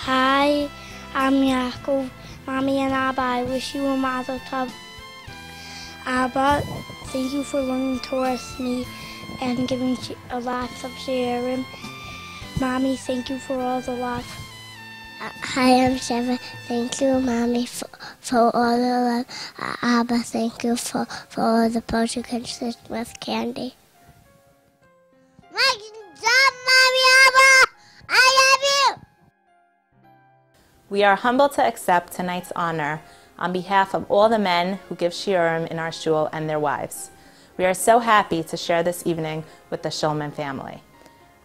Hi, I'm Yaakov. Mommy and Abba, I wish you a mazel tov. Abba, thank you for learning Torah with me and giving a lot of shiurim. Mommy, thank you for all the love. Hi, I'm Sheva. Thank you, Mommy, for all the love. Abba, thank you for all the poetry consist with candy. Mommy, Abba, I love you. We are humbled to accept tonight's honor on behalf of all the men who give shiurim in our shul and their wives. We are so happy to share this evening with the Shulman family.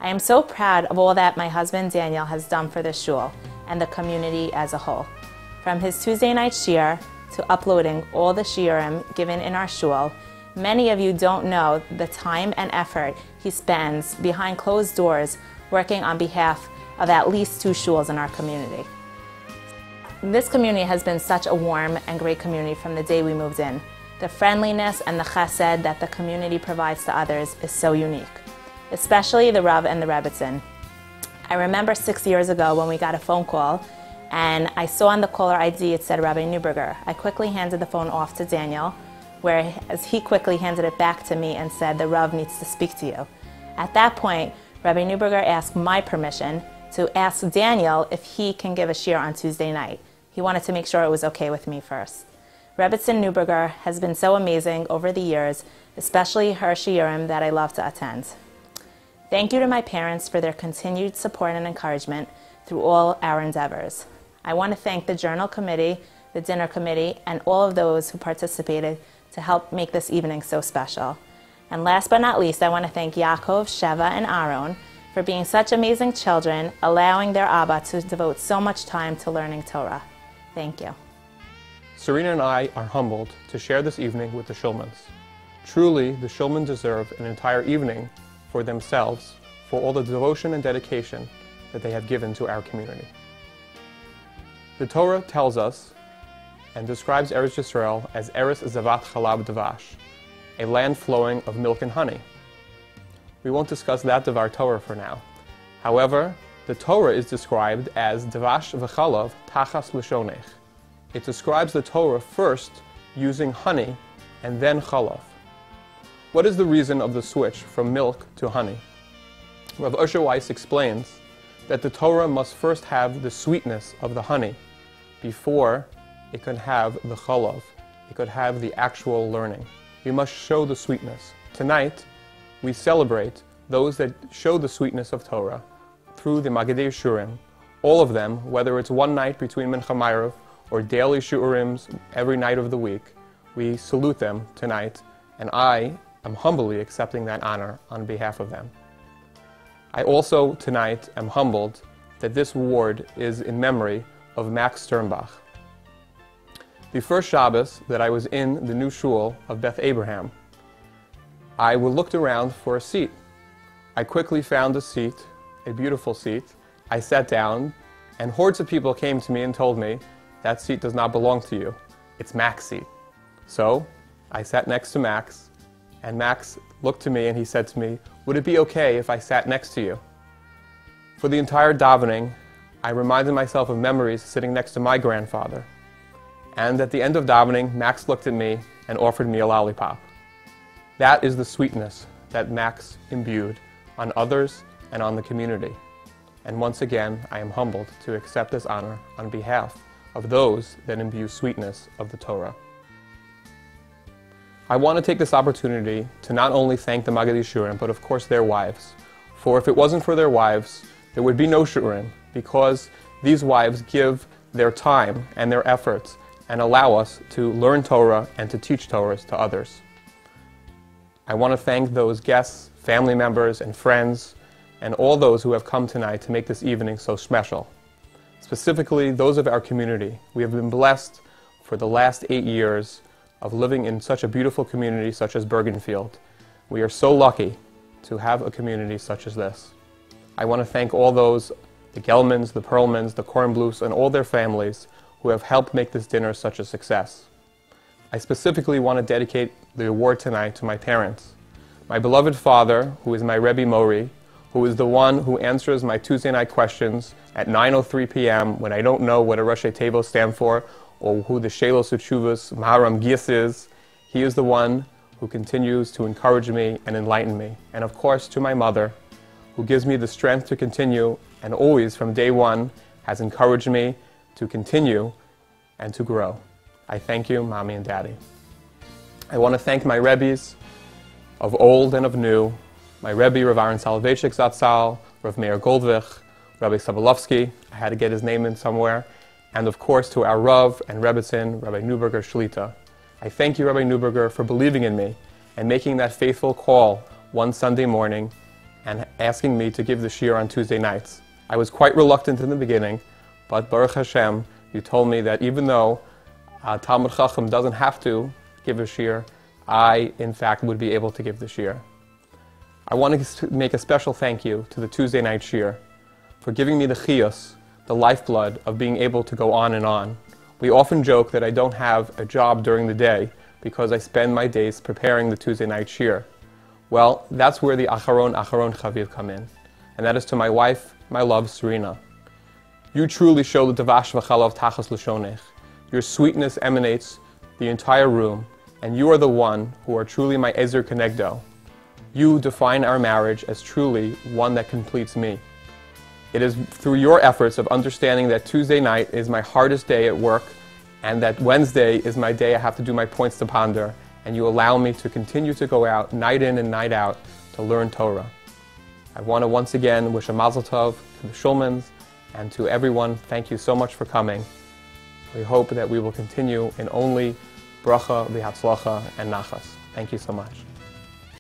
I am so proud of all that my husband Daniel has done for the shul and the community as a whole. From his Tuesday night shiur to uploading all the shiurim given in our shul, many of you don't know the time and effort he spends behind closed doors working on behalf of at least 2 shuls in our community. This community has been such a warm and great community from the day we moved in. The friendliness and the chesed that the community provides to others is so unique, especially the Rav and the Rebbitzin. I remember 6 years ago when we got a phone call and I saw on the caller ID it said Rabbi Neuberger. I quickly handed the phone off to Daniel, whereas he quickly handed it back to me and said the Rav needs to speak to you. At that point, Rabbi Neuberger asked my permission to ask Daniel if he can give a shiur on Tuesday night. He wanted to make sure it was okay with me first. Rebbitzin Neuberger has been so amazing over the years, especially her shiurim that I love to attend. Thank you to my parents for their continued support and encouragement through all our endeavors. I want to thank the Journal Committee, the Dinner Committee, and all of those who participated to help make this evening so special. And last but not least, I want to thank Yaakov, Sheva, and Aaron for being such amazing children, allowing their Abba to devote so much time to learning Torah. Thank you. Serena and I are humbled to share this evening with the Shulmans. Truly, the Shulmans deserve an entire evening for themselves for all the devotion and dedication that they have given to our community. The Torah tells us and describes Eretz Yisrael as Eretz Zavat Chalab Davash, a land flowing of milk and honey. We won't discuss that Devar Torah for now. However, the Torah is described as Davash v'chalav tachas l'shonech. It describes the Torah first using honey and then chalav. What is the reason of the switch from milk to honey? Rav Usher Weiss explains that the Torah must first have the sweetness of the honey before it can have the chalav. It could have the actual learning. We must show the sweetness. Tonight, we celebrate those that show the sweetness of Torah through the Magadei Shurim, all of them, whether it's one night between Mincha Ma'ariv or daily Shu'urims every night of the week. We salute them tonight, and I am humbly accepting that honor on behalf of them. I also tonight am humbled that this award is in memory of Max Sternbach. The first Shabbos that I was in the new shul of Beth Abraham, I looked around for a seat. I quickly found a seat, a beautiful seat. I sat down, and hordes of people came to me and told me, that seat does not belong to you. It's Max's seat. So I sat next to Max, and Max looked to me and he said to me, would it be okay if I sat next to you? For the entire davening, I reminded myself of memories sitting next to my grandfather. And at the end of davening, Max looked at me and offered me a lollipop. That is the sweetness that Max imbued on others and on the community. And once again, I am humbled to accept this honor on behalf of those that imbue sweetness of the Torah. I want to take this opportunity to not only thank the Magadei Shurim, but of course their wives. For if it wasn't for their wives, there would be no Shurim, because these wives give their time and their efforts and allow us to learn Torah and to teach Torah to others. I want to thank those guests, family members, and friends, and all those who have come tonight to make this evening so special. Specifically, those of our community. We have been blessed for the last 8 years of living in such a beautiful community such as Bergenfield. We are so lucky to have a community such as this. I want to thank all those, the Gelmans, the Perlmans, the Kornbluths, and all their families who have helped make this dinner such a success. I specifically want to dedicate the award tonight to my parents. My beloved father, who is my Rebbe Mori, who is the one who answers my Tuesday night questions at 9:03 p.m. when I don't know what a Rosh Tevos stand for or who the Shelos Uchuvas Maharam Gis is. He is the one who continues to encourage me and enlighten me. And of course, to my mother, who gives me the strength to continue and always from day one has encouraged me to continue and to grow. I thank you, Mommy and Daddy. I want to thank my Rebbes of old and of new, my Rebbe, Rav Aaron Soloveitchik Zatzal, Rav Meir Goldvich, Rabbi Sobolovsky, I had to get his name in somewhere, and of course to our Rav and Rebbetzin, Rabbi Neuberger Shlita. I thank you, Rabbi Neuberger, for believing in me and making that faithful call one Sunday morning and asking me to give the shiur on Tuesday nights. I was quite reluctant in the beginning, but Baruch Hashem, you told me that even though Talmud Chacham doesn't have to give a shiur, I, in fact, would be able to give the shiur. I want to make a special thank you to the Tuesday night shiur for giving me the chiyus, the lifeblood of being able to go on and on. We often joke that I don't have a job during the day because I spend my days preparing the Tuesday night shiur. Well, that's where the Acharon Chaviv come in, and that is to my wife, my love, Serena. You truly show the Davash V'chalav Tachas L'shonech. Your sweetness emanates the entire room, and you are the one who are truly my Ezer Kenegdo. You define our marriage as truly one that completes me. It is through your efforts of understanding that Tuesday night is my hardest day at work and that Wednesday is my day I have to do my points to ponder, and you allow me to continue to go out night in and night out to learn Torah. I want to once again wish a mazel tov to the Shulmans and to everyone. Thank you so much for coming. We hope that we will continue in only bracha, v'hatzlacha, and nachas. Thank you so much.